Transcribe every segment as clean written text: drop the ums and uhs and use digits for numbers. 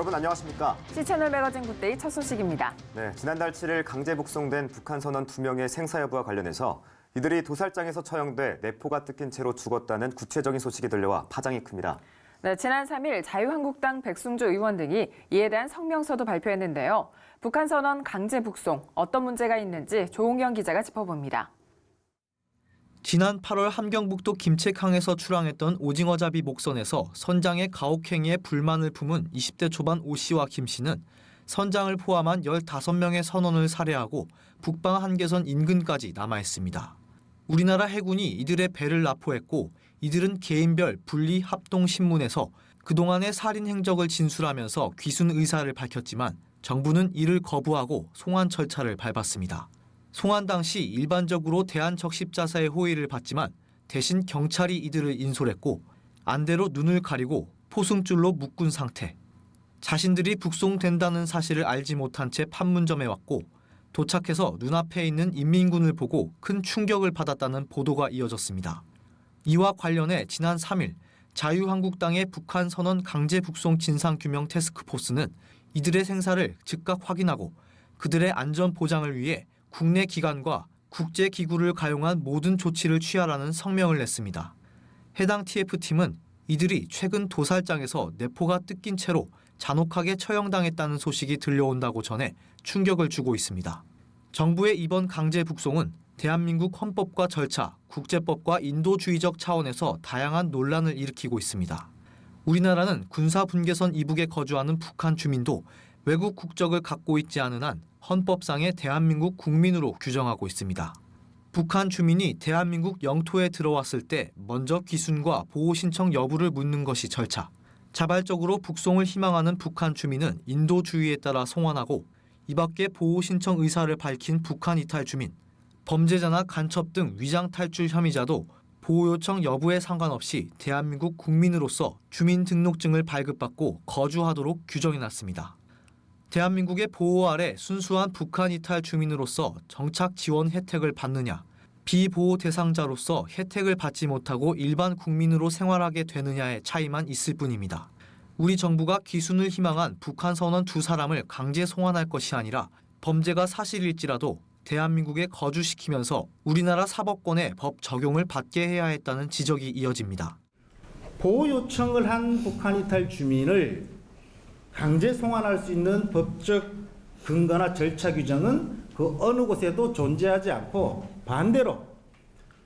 여러분 안녕하십니까? C채널 매거진 굿데이 첫 소식입니다. 네, 지난달 7일 강제 북송된 북한 선원 2명의 생사 여부와 관련해서 이들이 도살장에서 처형돼 내포가 뜯긴 채로 죽었다는 구체적인 소식이 들려와 파장이 큽니다. 네, 지난 3일 자유한국당 백승조 의원 등이 이에 대한 성명서도 발표했는데요. 북한 선원 강제 북송, 어떤 문제가 있는지 조홍영 기자가 짚어봅니다. 지난 8월 함경북도 김책항에서 출항했던 오징어잡이 목선에서 선장의 가혹행위에 불만을 품은 20대 초반 오 씨와 김 씨는 선장을 포함한 15명의 선원을 살해하고 북방 한계선 인근까지 남하했습니다. 우리나라 해군이 이들의 배를 납포했고 이들은 개인별 분리 합동 신문에서 그동안의 살인 행적을 진술하면서 귀순 의사를 밝혔지만 정부는 이를 거부하고 송환 절차를 밟았습니다. 송환 당시 일반적으로 대한적십자사의 호의를 받지만 대신 경찰이 이들을 인솔했고 안대로 눈을 가리고 포승줄로 묶은 상태. 자신들이 북송된다는 사실을 알지 못한 채 판문점에 왔고 도착해서 눈앞에 있는 인민군을 보고 큰 충격을 받았다는 보도가 이어졌습니다. 이와 관련해 지난 3일 자유한국당의 북한 선원 강제 북송 진상규명 태스크포스는 이들의 생사를 즉각 확인하고 그들의 안전 보장을 위해 국내 기관과 국제기구를 가용한 모든 조치를 취하라는 성명을 냈습니다. 해당 TF팀은 이들이 최근 도살장에서 내포가 뜯긴 채로 잔혹하게 처형당했다는 소식이 들려온다고 전해 충격을 주고 있습니다. 정부의 이번 강제 북송은 대한민국 헌법과 절차, 국제법과 인도주의적 차원에서 다양한 논란을 일으키고 있습니다. 우리나라는 군사분계선 이북에 거주하는 북한 주민도 외국 국적을 갖고 있지 않은 한 헌법상의 대한민국 국민으로 규정하고 있습니다. 북한 주민이 대한민국 영토에 들어왔을 때 먼저 귀순과 보호 신청 여부를 묻는 것이 절차. 자발적으로 북송을 희망하는 북한 주민은 인도주의에 따라 송환하고 이 밖에 보호 신청 의사를 밝힌 북한 이탈 주민, 범죄자나 간첩 등 위장 탈출 혐의자도 보호 요청 여부에 상관없이 대한민국 국민으로서 주민등록증을 발급받고 거주하도록 규정해놨습니다. 대한민국의 보호 아래 순수한 북한 이탈 주민으로서 정착 지원 혜택을 받느냐, 비보호 대상자로서 혜택을 받지 못하고 일반 국민으로 생활하게 되느냐의 차이만 있을 뿐입니다. 우리 정부가 귀순을 희망한 북한 선원 2사람을 강제 송환할 것이 아니라 범죄가 사실일지라도 대한민국에 거주시키면서 우리나라 사법권의 법 적용을 받게 해야 했다는 지적이 이어집니다. 보호 요청을 한 북한 이탈 주민을 강제 송환할 수 있는 법적 근거나 절차 규정은 그 어느 곳에도 존재하지 않고 반대로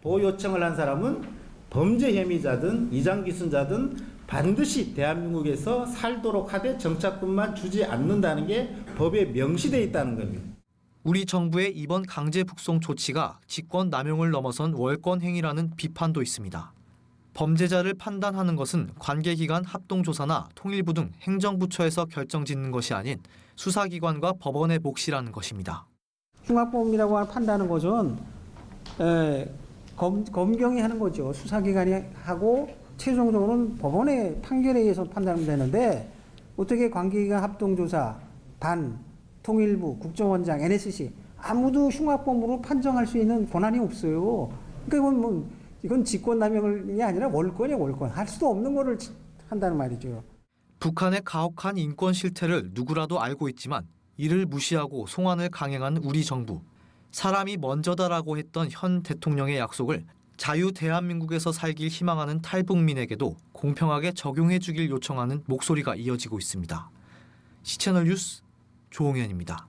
보호 요청을 한 사람은 범죄 혐의자든 이장기순자든 반드시 대한민국에서 살도록 하되 정착권만 주지 않는다는 게 법에 명시되어 있다는 겁니다. 우리 정부의 이번 강제 북송 조치가 직권 남용을 넘어선 월권 행위라는 비판도 있습니다. 범죄자를 판단하는 것은 관계기관 합동조사나 통일부 등 행정부처에서 결정짓는 것이 아닌 수사기관과 법원의 몫이라는 것입니다. 흉악범이라고 판단하는 것은 검경이 하는 거죠. 수사기관이 하고 최종적으로는 법원의 판결에 의해서 판단하면 되는데 어떻게 관계기관 합동조사, 단, 통일부, 국정원장, NSC 아무도 흉악범으로 판정할 수 있는 권한이 없어요. 그러니까 이건 직권남용이 아니라 월권이에요, 월권. 할 수도 없는 거를 한다는 말이죠. 북한의 가혹한 인권 실태를 누구라도 알고 있지만 이를 무시하고 송환을 강행한 우리 정부. 사람이 먼저다라고 했던 현 대통령의 약속을 자유 대한민국에서 살길 희망하는 탈북민에게도 공평하게 적용해 주길 요청하는 목소리가 이어지고 있습니다. C채널 뉴스 조홍현입니다.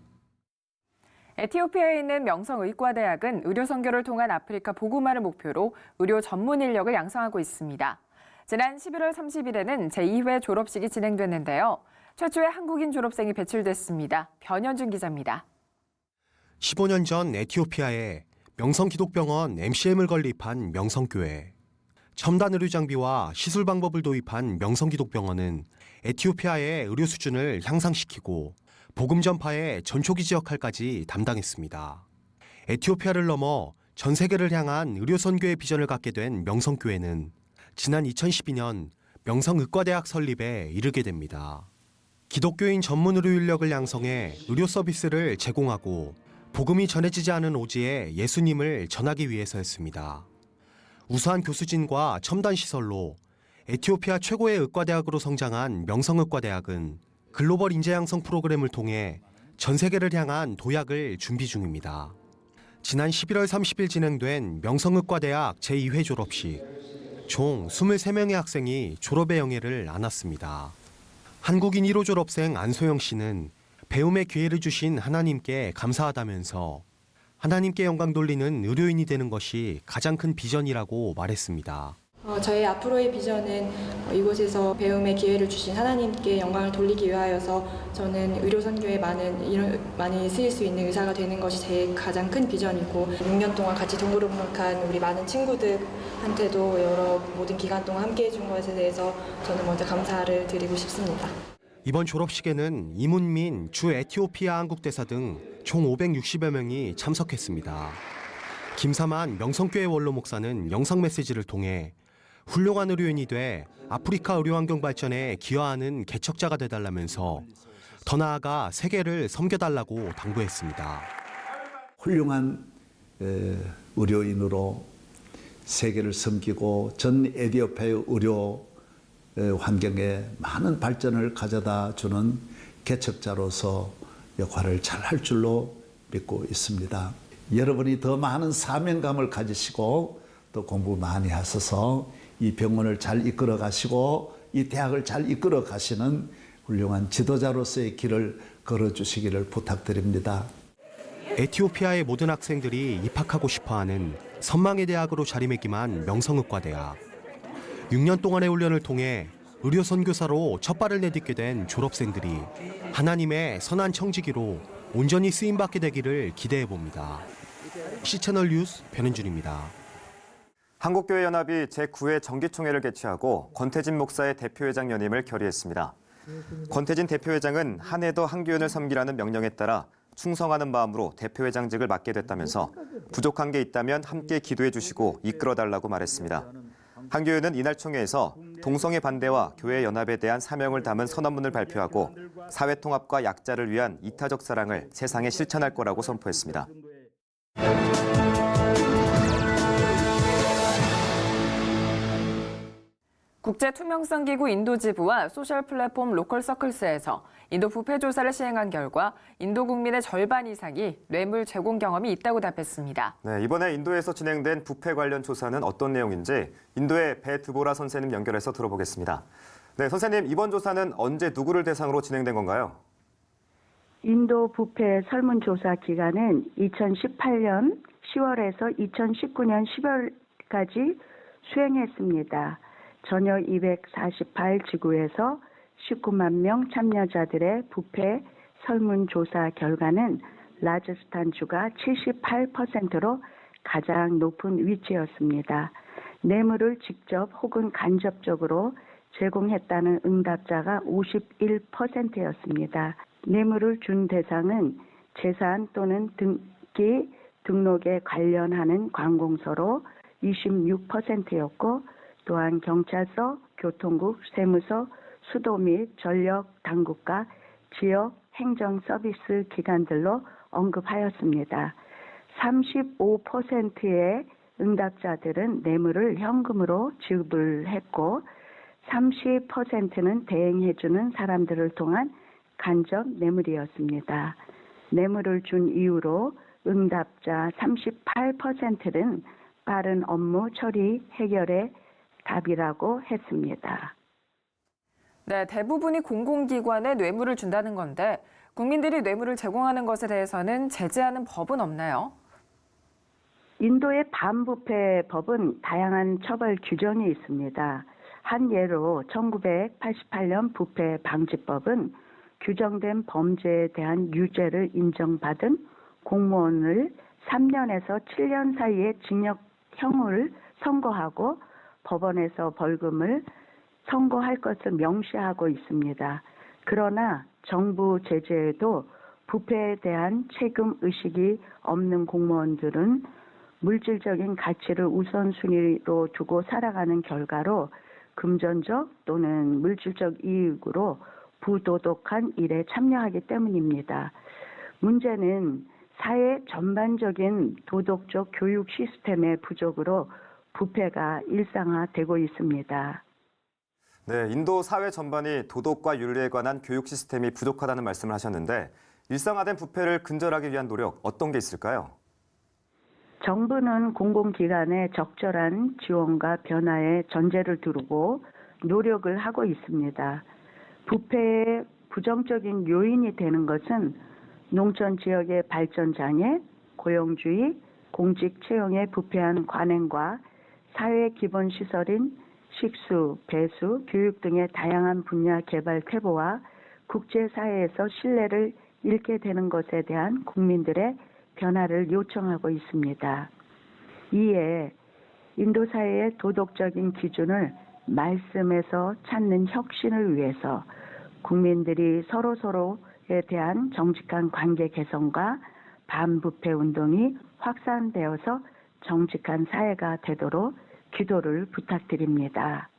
에티오피아에 있는 명성의과대학은 의료 선교를 통한 아프리카 보고마를 목표로 의료 전문 인력을 양성하고 있습니다. 지난 11월 30일에는 제2회 졸업식이 진행됐는데요. 최초의 한국인 졸업생이 배출됐습니다. 변현준 기자입니다. 15년 전 에티오피아에 명성기독병원 MCM을 건립한 명성교회. 첨단 의료 장비와 시술 방법을 도입한 명성기독병원은 에티오피아의 의료 수준을 향상시키고 복음 전파의 전초기지 역할까지 담당했습니다. 에티오피아를 넘어 전 세계를 향한 의료 선교의 비전을 갖게 된 명성교회는 지난 2012년 명성의과대학 설립에 이르게 됩니다. 기독교인 전문 의료 인력을 양성해 의료 서비스를 제공하고 복음이 전해지지 않은 오지에 예수님을 전하기 위해서였습니다. 우수한 교수진과 첨단 시설로 에티오피아 최고의 의과대학으로 성장한 명성의과대학은 글로벌 인재 양성 프로그램을 통해 전 세계를 향한 도약을 준비 중입니다. 지난 11월 30일 진행된 명성의과대학 제2회 졸업식. 총 23명의 학생이 졸업의 영예를 안았습니다. 한국인 1호 졸업생 안소영 씨는 배움의 기회를 주신 하나님께 감사하다면서 하나님께 영광 돌리는 의료인이 되는 것이 가장 큰 비전이라고 말했습니다. 저의 앞으로의 비전은 이곳에서 배움의 기회를 주신 하나님께 영광을 돌리기 위하여서 저는 의료 선교에 많이 쓰일 수 있는 의사가 되는 것이 제 가장 큰 비전이고 6년 동안 같이 동고동락한 우리 많은 친구들한테도 여러 모든 기간 동안 함께해 준 것에 대해서 저는 먼저 감사를 드리고 싶습니다. 이번 졸업식에는 이문민 주 에티오피아 한국대사 등 총 560여 명이 참석했습니다. 김사만 명성교회 원로 목사는 영상 메시지를 통해 훌륭한 의료인이 돼 아프리카 의료 환경 발전에 기여하는 개척자가 되달라면서 더 나아가 세계를 섬겨달라고 당부했습니다. 훌륭한 의료인으로 세계를 섬기고 전 에티오피아의 의료 환경에 많은 발전을 가져다 주는 개척자로서 역할을 잘 할 줄로 믿고 있습니다. 여러분이 더 많은 사명감을 가지시고 또 공부 많이 하셔서 이 병원을 잘 이끌어 가시고 이 대학을 잘 이끌어 가시는 훌륭한 지도자로서의 길을 걸어 주시기를 부탁드립니다. 에티오피아의 모든 학생들이 입학하고 싶어하는 선망의 대학으로 자리매김한 명성의과대학. 6년 동안의 훈련을 통해 의료 선교사로 첫 발을 내딛게 된 졸업생들이 하나님의 선한 청지기로 온전히 쓰임받게 되기를 기대해 봅니다. C채널 뉴스 변은준입니다. 한국교회연합이 제9회 정기총회를 개최하고 권태진 목사의 대표회장 연임을 결의했습니다. 권태진 대표회장은 한 해 더 한교연을 섬기라는 명령에 따라 충성하는 마음으로 대표회장직을 맡게 됐다면서 부족한 게 있다면 함께 기도해 주시고 이끌어달라고 말했습니다. 한교연은 이날 총회에서 동성애 반대와 교회 연합에 대한 사명을 담은 선언문을 발표하고 사회 통합과 약자를 위한 이타적 사랑을 세상에 실천할 거라고 선포했습니다. 국제투명성기구 인도지부와 소셜플랫폼 로컬서클스에서 인도 부패 조사를 시행한 결과 인도 국민의 절반 이상이 뇌물 제공 경험이 있다고 답했습니다. 네, 이번에 인도에서 진행된 부패 관련 조사는 어떤 내용인지 인도의 배 드보라 선생님 연결해서 들어보겠습니다. 네, 선생님, 이번 조사는 언제 누구를 대상으로 진행된 건가요? 인도 부패 설문조사 기간은 2018년 10월에서 2019년 10월까지 수행했습니다. 전혀 248지구에서 19만 명 참여자들의 부패 설문조사 결과는 라자스탄주가 78%로 가장 높은 위치였습니다. 뇌물을 직접 혹은 간접적으로 제공했다는 응답자가 51%였습니다. 뇌물을 준 대상은 재산 또는 등록에 관련하는 관공서로 26%였고 또한 경찰서, 교통국, 세무서, 수도 및 전력 당국과 지역 행정 서비스 기관들로 언급하였습니다. 35%의 응답자들은 뇌물을 현금으로 지불했고 30%는 대행해주는 사람들을 통한 간접 뇌물이었습니다. 뇌물을 준 이유로 응답자 38%는 빠른 업무 처리 해결의 답이라고 했습니다. 네, 대부분이 공공기관에 뇌물을 준다는 건데 국민들이 뇌물을 제공하는 것에 대해서는 제재하는 법은 없나요? 인도의 반부패법은 다양한 처벌 규정이 있습니다. 한 예로 1988년 부패 방지법은 규정된 범죄에 대한 유죄를 인정받은 공무원을 3년에서 7년 사이의 징역형을 선고하고 법원에서 벌금을 선고할 것을 명시하고 있습니다. 그러나 정부 제재에도 부패에 대한 책임 의식이 없는 공무원들은 물질적인 가치를 우선순위로 두고 살아가는 결과로 금전적 또는 물질적 이익으로 부도덕한 일에 참여하기 때문입니다. 문제는 사회 전반적인 도덕적 교육 시스템의 부족으로 부패가 일상화되고 있습니다. 네, 인도 사회 전반이 도덕과 윤리에 관한 교육 시스템이 부족하다는 말씀을 하셨는데 일상화된 부패를 근절하기 위한 노력 어떤 게 있을까요? 정부는 공공기관의 적절한 지원과 변화에 전제를 두고 노력을 하고 있습니다. 부패의 부정적인 요인이 되는 것은 농촌 지역의 발전 장애, 고용주의, 공직 채용의 부패한 관행과 사회 기본 시설인 식수, 배수, 교육 등의 다양한 분야 개발 퇴보와 국제사회에서 신뢰를 잃게 되는 것에 대한 국민들의 변화를 요청하고 있습니다. 이에 인도 사회의 도덕적인 기준을 말씀에서 찾는 혁신을 위해서 국민들이 서로서로에 대한 정직한 관계 개선과 반부패 운동이 확산되어서 정직한 사회가 되도록 기도를 부탁드립니다.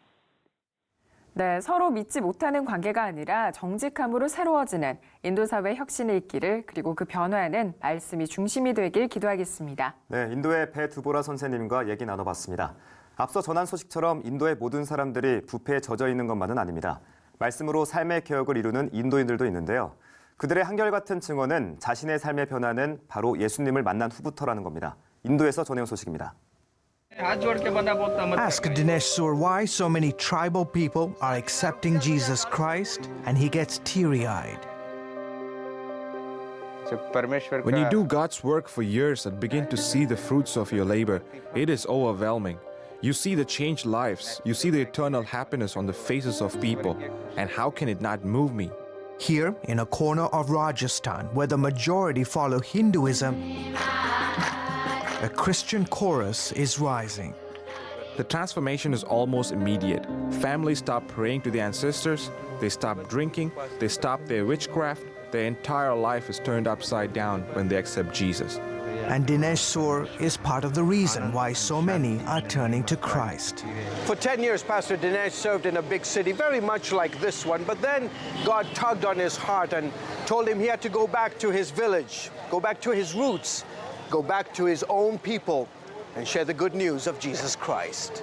네, 서로 믿지 못하는 관계가 아니라 정직함으로 새로워지는 인도 사회 혁신이 있기를, 그리고 그 변화에는 말씀이 중심이 되길 기도하겠습니다. 네, 인도의 배두보라 선생님과 얘기 나눠봤습니다. 앞서 전한 소식처럼 인도의 모든 사람들이 부패에 젖어 있는 것만은 아닙니다. 말씀으로 삶의 개혁을 이루는 인도인들도 있는데요. 그들의 한결같은 증언은 자신의 삶의 변화는 바로 예수님을 만난 후부터라는 겁니다. 인도에서 전해온 소식입니다. Ask Dinesh Sur why so many tribal people are accepting Jesus Christ, and he gets teary-eyed. When you do God's work for years and begin to see the fruits of your labor, it is overwhelming. You see the changed lives, you see the eternal happiness on the faces of people, and how can it not move me? Here, in a corner of Rajasthan, where the majority follow Hinduism, a Christian chorus is rising. The transformation is almost immediate. Families stop praying to the ancestors, they stop drinking, they stop their witchcraft. Their entire life is turned upside down when they accept Jesus. And Dinesh Sur is part of the reason why so many are turning to Christ. For 10 years, Pastor Dinesh served in a big city, very much like this one. But then God tugged on his heart and told him he had to go back to his village, go back to his roots, go back to his own people and share the good news of Jesus Christ.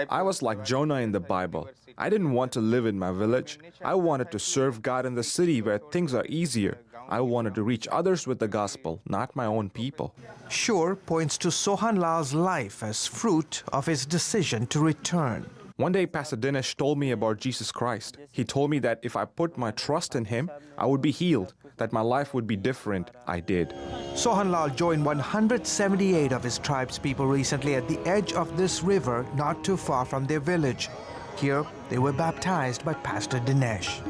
I was like Jonah in the Bible. I didn't want to live in my village. I wanted to serve God in the city where things are easier. I wanted to reach others with the gospel, not my own people. Shur points to Sohan Lal's life as fruit of his decision to return. One day, Pastor Dinesh told me about Jesus Christ. He told me that if I put my trust in him, I would be healed, that my life would be different. I did. Sohan Lal joined 178 of his tribe's people recently at the edge of this river, not too far from their village. Here, they were baptized by Pastor Dinesh.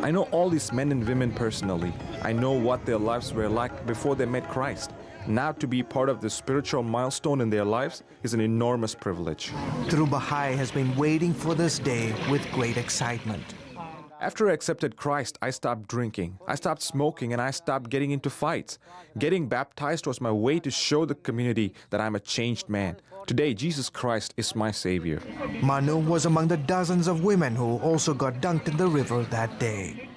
I know all these men and women personally. I know what their lives were like before they met Christ. Now to be part of this spiritual milestone in their lives is an enormous privilege. Dhruv Bahai has been waiting for this day with great excitement. After I accepted Christ, I stopped drinking, I stopped smoking, and I stopped getting into fights. Getting baptized was my way to show the community that I'm a changed man. Today, Jesus Christ is my Savior. Manu was among the dozens of women who also got dunked in the river that day.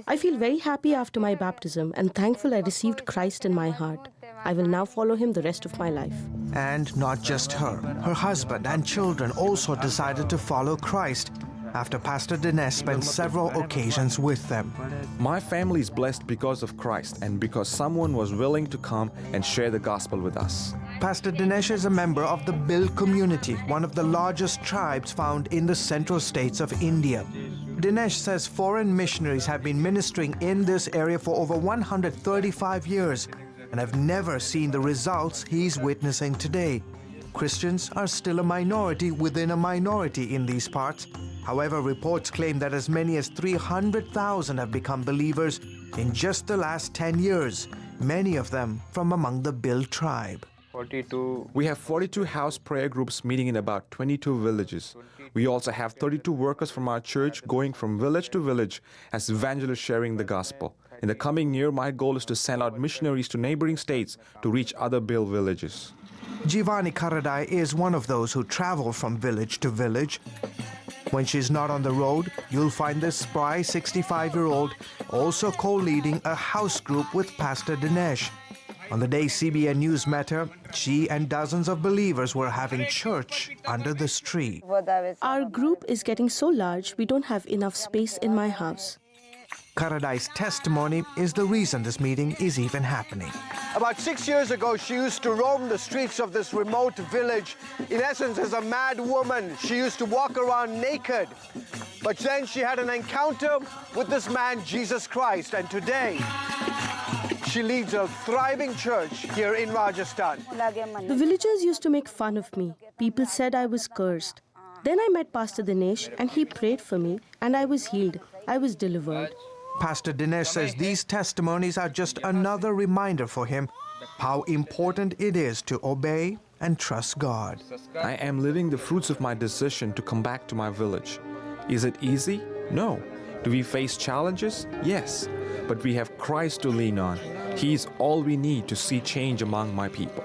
I feel very happy after my baptism and thankful I received Christ in my heart. I will now follow him the rest of my life. And not just her. Her husband and children also decided to follow Christ after Pastor Dinesh spent several occasions with them. My family is blessed because of Christ and because someone was willing to come and share the gospel with us. Pastor Dinesh is a member of the Bhil community, one of the largest tribes found in the central states of India. Dinesh says foreign missionaries have been ministering in this area for over 135 years and have never seen the results he's witnessing today. Christians are still a minority within a minority in these parts. However, reports claim that as many as 300,000 have become believers in just the last 10 years, many of them from among the Bhil tribe. We have 42 house prayer groups meeting in about 22 villages. We also have 32 workers from our church going from village to village as evangelists sharing the gospel. In the coming year, my goal is to send out missionaries to neighboring states to reach other Bhil villages. Jivani Karadai is one of those who travel from village to village. When she's not on the road, you'll find this spry 65-year-old also co-leading a house group with Pastor Dinesh. On the day CBN News met her, she and dozens of believers were having church under this tree. Our group is getting so large, we don't have enough space in my house. Karadai's testimony is the reason this meeting is even happening. About 6 years ago, she used to roam the streets of this remote village. In essence, as a mad woman, she used to walk around naked. But then she had an encounter with this man, Jesus Christ, and today she leads a thriving church here in Rajasthan. The villagers used to make fun of me. People said I was cursed. Then I met Pastor Dinesh and he prayed for me and I was healed. I was delivered. Pastor Dinesh says these testimonies are just another reminder for him how important it is to obey and trust God. I am living the fruits of my decision to come back to my village. Is it easy? No. Do we face challenges? Yes. But we have Christ to lean on. He is all we need to see change among my people.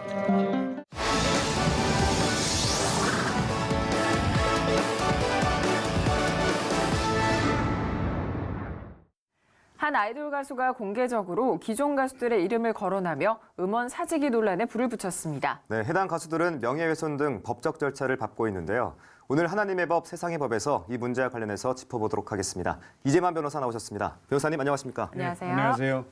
한 아이돌 가수가 공개적으로 기존 가수들의 이름을 거론하며 음원 사재기 논란에 불을 붙였습니다. 네, 해당 가수들은 명예훼손 등 법적 절차를 밟고 있는데요. 오늘 하나님의 법, 세상의 법에서 이 문제와 관련해서 짚어보도록 하겠습니다. 이재만 변호사 나오셨습니다. 변호사님 안녕하십니까? 안녕하세요. 안녕하세요.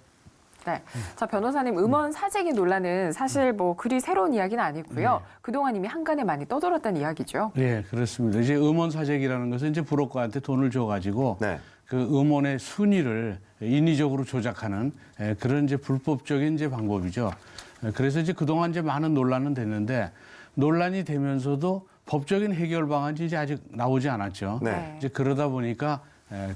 네, 자 변호사님 음원 사재기 논란은 사실 뭐 그리 새로운 이야기는 아니고요. 그동안 이미 한간에 많이 떠돌았다는 이야기죠. 네, 그렇습니다. 이제 음원 사재기라는 것은 이제 브로커한테 돈을 줘가지고 네. 그 음원의 순위를 인위적으로 조작하는 그런 이제 불법적인 이제 방법이죠. 그래서 이제 그동안 이제 많은 논란은 됐는데 논란이 되면서도 법적인 해결 방안이 이제 아직 나오지 않았죠. 네. 이제 그러다 보니까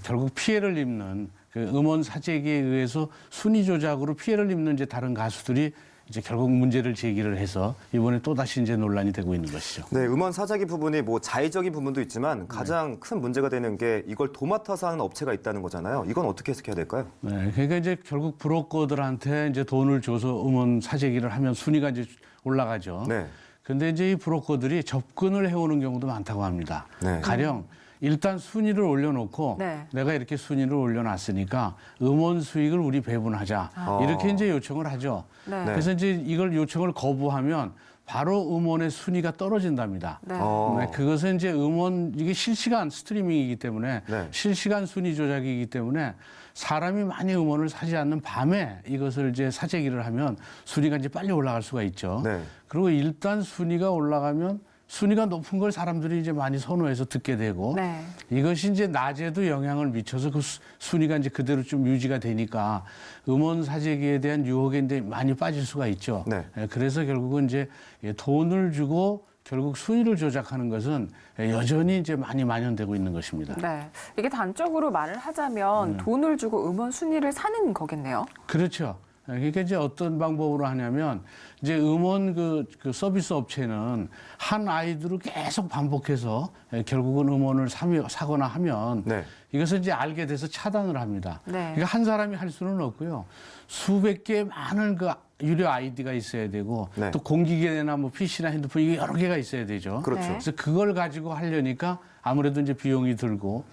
결국 피해를 입는 그 음원 사재기에 의해서 순위 조작으로 피해를 입는 이제 다른 가수들이 이제 결국 문제를 제기를 해서 이번에 또 다시 이제 논란이 되고 있는 것이죠. 네, 음원 사재기 부분이 뭐 자의적인 부분도 있지만 가장 큰 문제가 되는 게 이걸 도맡아서 하는 업체가 있다는 거잖아요. 이건 어떻게 해석해야 될까요? 네, 그러니까 이제 결국 브로커들한테 이제 돈을 줘서 음원 사재기를 하면 순위가 이제 올라가죠. 네. 근데 이제 이 브로커들이 접근을 해오는 경우도 많다고 합니다. 네. 가령 일단 순위를 올려놓고 네. 내가 이렇게 순위를 올려놨으니까 음원 수익을 우리 배분하자 이렇게 이제 요청을 하죠. 네. 그래서 이제 이걸 요청을 거부하면 바로 음원의 순위가 떨어진답니다. 네. 네, 그것은 이제 음원 이게 실시간 스트리밍이기 때문에 네. 실시간 순위 조작이기 때문에 사람이 많이 음원을 사지 않는 밤에 이것을 이제 사재기를 하면 순위가 이제 빨리 올라갈 수가 있죠. 네. 그리고 일단 순위가 올라가면 순위가 높은 걸 사람들이 이제 많이 선호해서 듣게 되고 네. 이것이 이제 낮에도 영향을 미쳐서 그 순위가 이제 그대로 좀 유지가 되니까 음원 사재기에 대한 유혹에 이제 많이 빠질 수가 있죠. 네. 그래서 결국은 이제 돈을 주고 결국 순위를 조작하는 것은 여전히 이제 많이 만연되고 있는 것입니다. 네, 이게 단적으로 말을 하자면 돈을 주고 음원 순위를 사는 거겠네요. 그렇죠. 그러니까 이제 어떤 방법으로 하냐면 이제 음원 그 서비스 업체는 한 아이들을 계속 반복해서 결국은 음원을 사거나 하면 네. 이것을 이제 알게 돼서 차단을 합니다. 네. 그러니까 한 사람이 할 수는 없고요. 수백 개의 많은 그 유료 아이디가 있어야 되고 네. 또 공기계나 뭐 PC나 핸드폰 이게 여러 개가 있어야 되죠. 그렇죠. 네. 그래서 그걸 가지고 하려니까 아무래도 이제 비용이 들고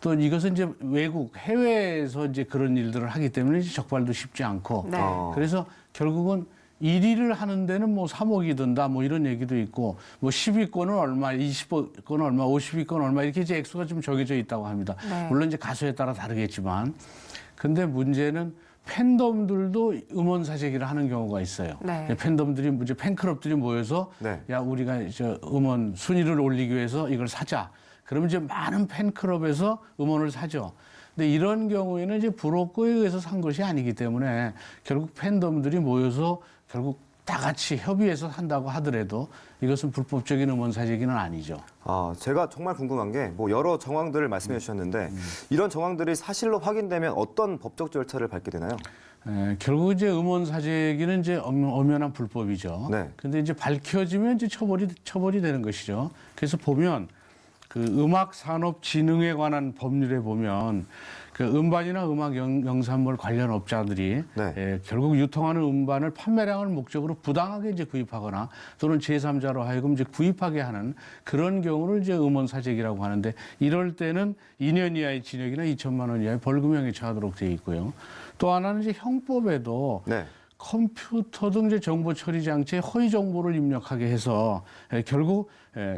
또 이것은 이제 외국 해외에서 이제 그런 일들을 하기 때문에 이제 적발도 쉽지 않고 네. 그래서 결국은 1위를 하는 데는 뭐 3억이 든다 뭐 이런 얘기도 있고 뭐 10위권은 얼마, 20위권 얼마, 50위권 얼마 이렇게 이제 액수가 좀 정해져 있다고 합니다. 네. 물론 이제 가수에 따라 다르겠지만 근데 문제는 팬덤들도 음원 사재기를 하는 경우가 있어요. 네. 팬덤들이 이제 팬클럽들이 모여서 네. 야 우리가 저 음원 순위를 올리기 위해서 이걸 사자. 그러면 이제 많은 팬클럽에서 음원을 사죠. 근데 이런 경우에는 이제 브로커에 의해서 산 것이 아니기 때문에 결국 팬덤들이 모여서 결국 다 같이 협의해서 한다고 하더라도 이것은 불법적인 음원 사재기는 아니죠. 아, 제가 정말 궁금한 게 뭐 여러 정황들을 말씀해 주셨는데 이런 정황들이 사실로 확인되면 어떤 법적 절차를 밟게 되나요? 결국 이제 음원 사재기는 이제 엄연한 불법이죠. 네. 근데 이제 밝혀지면 이제 처벌이 되는 것이죠. 그래서 보면 그 음악산업진흥에 관한 법률에 보면 그 음반이나 음악 영상물 관련 업자들이 네. 결국 유통하는 음반을 판매량을 목적으로 부당하게 이제 구입하거나 또는 제3자로 하여금 이제 구입하게 하는 그런 경우를 이제 음원 사재기라고 하는데 이럴 때는 2년 이하의 징역이나 2천만 원 이하의 벌금형에 처하도록 되어 있고요. 또 하나는 이제 형법에도 네. 컴퓨터 등 이제 정보 처리 장치에 허위 정보를 입력하게 해서 결국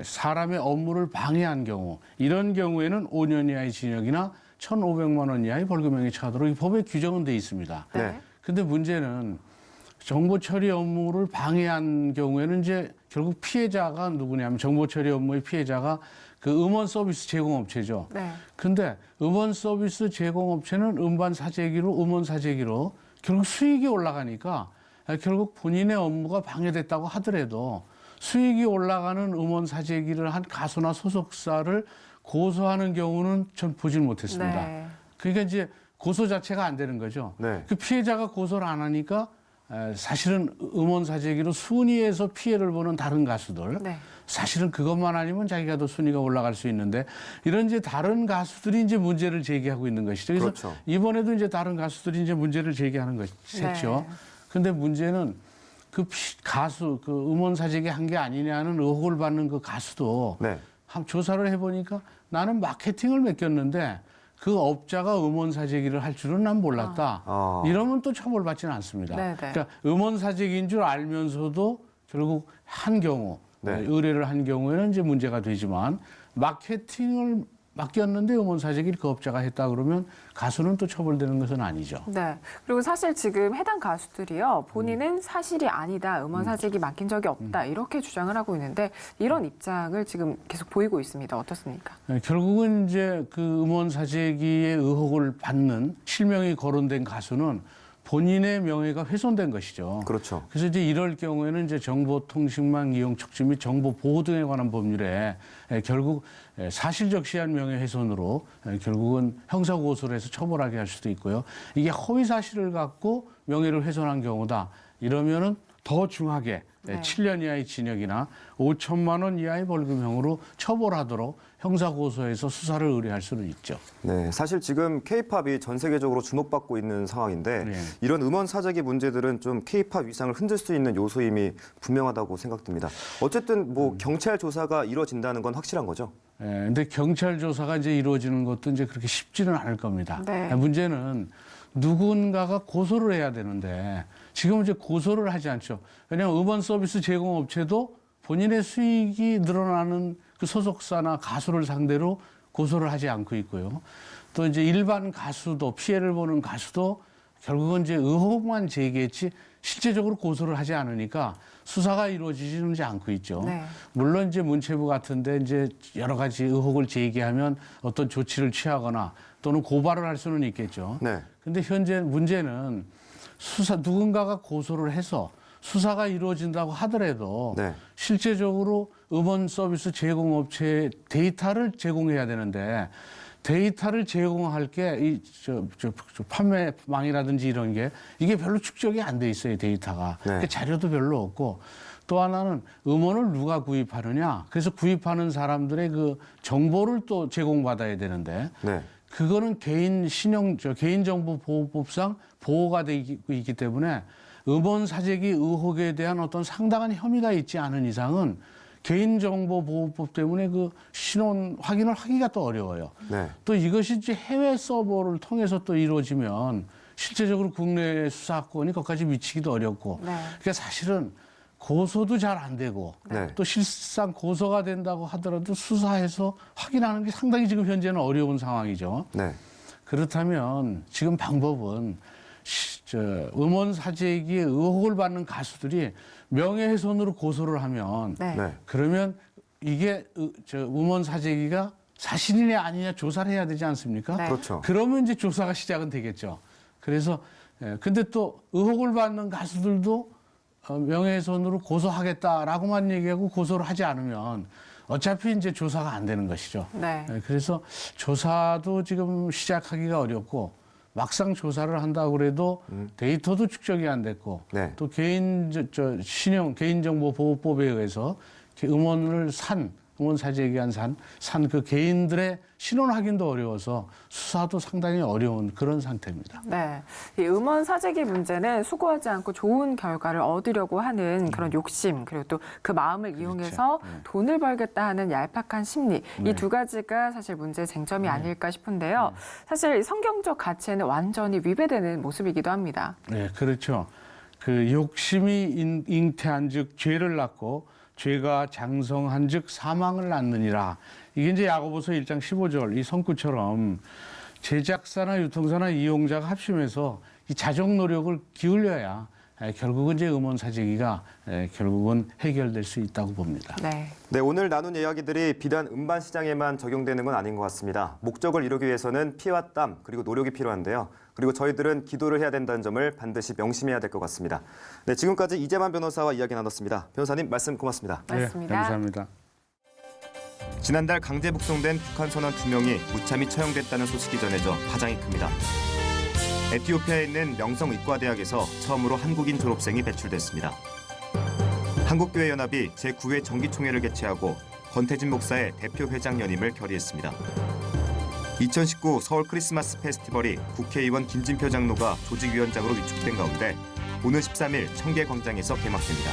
사람의 업무를 방해한 경우, 이런 경우에는 5년 이하의 징역이나 1,500만 원 이하의 벌금형에 처하도록 이 법에 규정은 돼 있습니다. 네. 근데 문제는 정보 처리 업무를 방해한 경우에는 이제 결국 피해자가 누구냐면 정보 처리 업무의 피해자가 그 음원 서비스 제공업체죠. 네. 근데 음원 서비스 제공업체는 음반 사재기로 음원 사재기로 결국 수익이 올라가니까 결국 본인의 업무가 방해됐다고 하더라도 수익이 올라가는 음원 사재기를 한 가수나 소속사를 고소하는 경우는 전 보질 못했습니다. 네. 그러니까 이제 고소 자체가 안 되는 거죠. 네. 그 피해자가 고소를 안 하니까 사실은 음원 사재기로 순위에서 피해를 보는 다른 가수들, 네. 사실은 그것만 아니면 자기가 더 순위가 올라갈 수 있는데 이런 이제 다른 가수들이 이제 문제를 제기하고 있는 것이죠. 그래서 그렇죠. 이번에도 이제 다른 가수들이 이제 문제를 제기하는 것이죠. 네. 근데 문제는 그 가수, 그 음원 사재기 한 게 아니냐는 의혹을 받는 그 가수도 네. 한 조사를 해보니까 나는 마케팅을 맡겼는데 그 업자가 음원 사재기를 할 줄은 난 몰랐다. 이러면 또 처벌받지는 않습니다. 네네. 그러니까 음원 사재기인 줄 알면서도 결국 한 경우, 네. 의뢰를 한 경우에는 이제 문제가 되지만 마케팅을 맡겼는데 음원 사재기를 그 업자가 했다 그러면 가수는 또 처벌되는 것은 아니죠. 네. 그리고 사실 지금 해당 가수들이요. 본인은 사실이 아니다. 음원 사재기 맡긴 적이 없다. 이렇게 주장을 하고 있는데 이런 입장을 지금 계속 보이고 있습니다. 어떻습니까? 결국은 이제 그 음원 사재기의 의혹을 받는 실명이 거론된 가수는 본인의 명예가 훼손된 것이죠. 그렇죠. 그래서 이제 이럴 경우에는 이제 정보통신망 이용 촉진 및 정보 보호 등에 관한 법률에 결국 사실적 시한 명예훼손으로 결국은 형사 고소를 해서 처벌하게 할 수도 있고요. 이게 허위 사실을 갖고 명예를 훼손한 경우다. 이러면은 더 중하게 네. 7년 이하의 징역이나 5천만 원 이하의 벌금형으로 처벌하도록 형사 고소해서 수사를 의뢰할 수는 있죠. 네, 사실 지금 K-팝이 전 세계적으로 주목받고 있는 상황인데 네. 이런 음원 사재기 문제들은 좀 K-팝 위상을 흔들 수 있는 요소임이 분명하다고 생각됩니다. 어쨌든 뭐 경찰 조사가 이루어진다는 건 확실한 거죠? 근데 경찰 조사가 이제 이루어지는 것도 이제 그렇게 쉽지는 않을 겁니다. 네. 문제는 누군가가 고소를 해야 되는데 지금은 이제 고소를 하지 않죠. 왜냐하면 음원 서비스 제공업체도 본인의 수익이 늘어나는 그 소속사나 가수를 상대로 고소를 하지 않고 있고요. 또 이제 일반 가수도 피해를 보는 가수도 결국은 이제 의혹만 제기했지 실제적으로 고소를 하지 않으니까 수사가 이루어지지는 않고 있죠. 네. 물론 이제 문체부 같은데 이제 여러 가지 의혹을 제기하면 어떤 조치를 취하거나 또는 고발을 할 수는 있겠죠. 네. 근데 현재 문제는 누군가가 고소를 해서 수사가 이루어진다고 하더라도 네. 실제적으로 음원 서비스 제공업체에 데이터를 제공해야 되는데 데이터를 제공할 게 판매망이라든지 이런 게 이게 별로 축적이 안 돼 있어요, 데이터가. 네. 그러니까 자료도 별로 없고 또 하나는 음원을 누가 구입하느냐. 그래서 구입하는 사람들의 그 정보를 또 제공받아야 되는데 네. 그거는 개인정보보호법상 보호가 되고 있기 때문에 음원 사재기 의혹에 대한 어떤 상당한 혐의가 있지 않은 이상은 개인정보보호법 때문에 그 신원 확인을 하기가 또 어려워요. 네. 또 이것이 이제 해외 서버를 통해서 또 이루어지면 실제적으로 국내 수사권이 거기까지 미치기도 어렵고 네. 그러니까 사실은 고소도 잘 안 되고 네. 또 실상 고소가 된다고 하더라도 수사해서 확인하는 게 상당히 지금 현재는 어려운 상황이죠. 네. 그렇다면 지금 방법은 음원 사재기의 의혹을 받는 가수들이 명예훼손으로 고소를 하면 네. 네. 그러면 이게 음원 사재기가 사실이냐 아니냐 조사를 해야 되지 않습니까? 네. 그렇죠. 그러면 이제 조사가 시작은 되겠죠. 그래서 근데 또 의혹을 받는 가수들도 명예훼손으로 고소하겠다라고만 얘기하고 고소를 하지 않으면 어차피 이제 조사가 안 되는 것이죠. 네. 그래서 조사도 지금 시작하기가 어렵고 막상 조사를 한다고 그래도 데이터도 축적이 안 됐고 네. 또 개인정보보호법에 의해서 음원 사재기한 산 그 개인들의 신원 확인도 어려워서 수사도 상당히 어려운 그런 상태입니다. 네. 이 음원 사재기 문제는 수고하지 않고 좋은 결과를 얻으려고 하는 그런 욕심, 그리고 또 그 마음을 이용해서 돈을 벌겠다 하는 얄팍한 심리, 이 두 가지가 사실 문제의 쟁점이 아닐까 싶은데요. 사실 성경적 가치에는 완전히 위배되는 모습이기도 합니다. 네, 그렇죠. 그 욕심이 잉태한즉 죄를 낳고 죄가 장성한즉 사망을 낳느니라. 이게 이제 야고보서 1장 15절 이 성구처럼 제작사나 유통사나 이용자가 합심해서 이 자정 노력을 기울여야 결국은 이제 음원 사재기가 결국은 해결될 수 있다고 봅니다. 네, 오늘 나눈 이야기들이 비단 음반 시장에만 적용되는 건 아닌 것 같습니다. 목적을 이루기 위해서는 피와 땀 그리고 노력이 필요한데요. 그리고 저희들은 기도를 해야 된다는 점을 반드시 명심해야 될 것 같습니다. 네, 지금까지 이재만 변호사와 이야기 나눴습니다. 변호사님 말씀 고맙습니다. 고맙습니다. 네, 감사합니다. 지난달 강제 북송된 북한 선원 2명이 무참히 처형됐다는 소식이 전해져 파장이 큽니다. 에티오피아에 있는 명성의과대학에서 처음으로 한국인 졸업생이 배출됐습니다. 한국교회연합이 제9회 정기총회를 개최하고 권태진 목사의 대표 회장 연임을 결의했습니다. 2019 서울 크리스마스 페스티벌이 국회의원 김진표 장로가 조직위원장으로 위촉된 가운데 오늘 13일 청계광장에서 개막됩니다.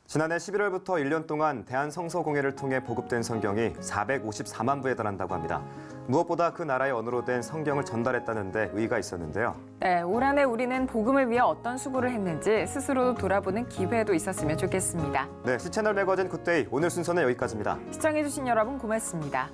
지난해 11월부터 1년 동안 대한성서공회를 통해 보급된 성경이 454만 부에 달한다고 합니다. 무엇보다 그 나라의 언어로 된 성경을 전달했다는 데 의의가 있었는데요. 네, 올 한 해 우리는 복음을 위해 어떤 수고를 했는지 스스로 돌아보는 기회도 있었으면 좋겠습니다. 네, C채널 매거진 굿데이 오늘 순서는 여기까지입니다. 시청해주신 여러분 고맙습니다.